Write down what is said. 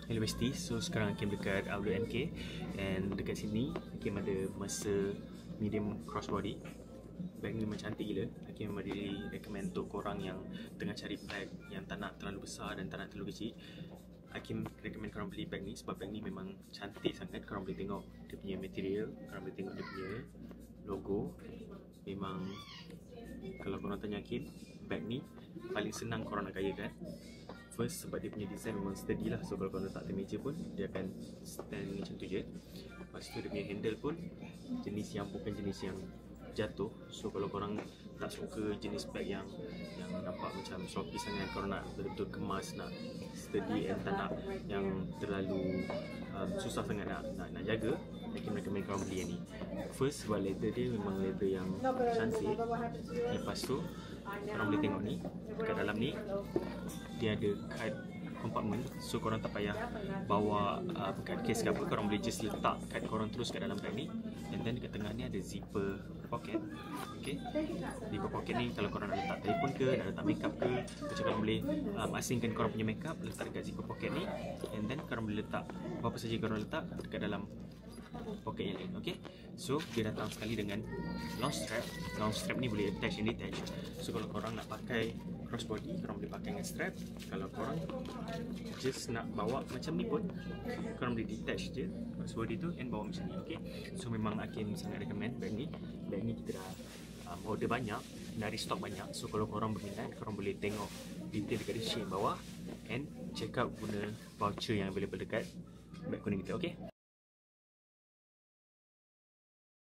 Hello bestie, so sekarang Hakim dekat Outlet MK and dekat sini Hakim ada Mercer medium crossbody. Bag ni memang cantik gila. Hakim memang really recommend untuk korang yang tengah cari bag yang tak nak terlalu besar dan tak nak terlalu kecil. Hakim recommend korang beli bag ni sebab bag ni memang cantik sangat. Korang boleh tengok dia punya material, korang boleh tengok dia punya logo. Memang kalau korang tanya Hakim, bag ni paling senang korang nak gayakan. First, sebab dia punya design memang sturdy lah. So kalau korang letak atas meja pun dia akan stand macam tu je. Lepas tu dia punya handle pun jenis yang bukan jenis yang jatuh. So kalau korang tak suka jenis bag yang nampak macam sloppy sangat, korang nak betul-betul kemas, nak sturdy and tak nak yang terlalu susah sangat nak jaga, Hakim recommend korang beli yang ni. First, sebab leather dia memang leather yang cantik. Lepas tu korang boleh tengok ni, dekat dalam ni dia ada card compartment, so korang tak payah bawa card case ke apa, korang boleh just letak card korang terus kat dalam bag ni. And then dekat tengah ni ada zipper pocket. Okay, zipper pocket ni kalau korang nak letak telefon ke, nak letak makeup ke, macam korang boleh asingkan korang punya makeup, letak dekat zipper pocket ni. And then korang boleh letak apa saja korang letak dekat dalam pocket yang lain. Okay, so dia datang sekali dengan long strap. Long strap ni boleh attach and detach. So kalau korang nak pakai crossbody, korang boleh pakai dengan strap. Kalau korang just nak bawa macam ni pun, korang boleh detach je crossbody tu and bawa macam ni. Okay, so memang Hakim sangat recommend bag ni. Bag ni kita dah order banyak, dah restock banyak. So kalau korang berminat, korang boleh tengok detail dekat description bawah and check out guna voucher yang available dekat bag kuning kita. Okay.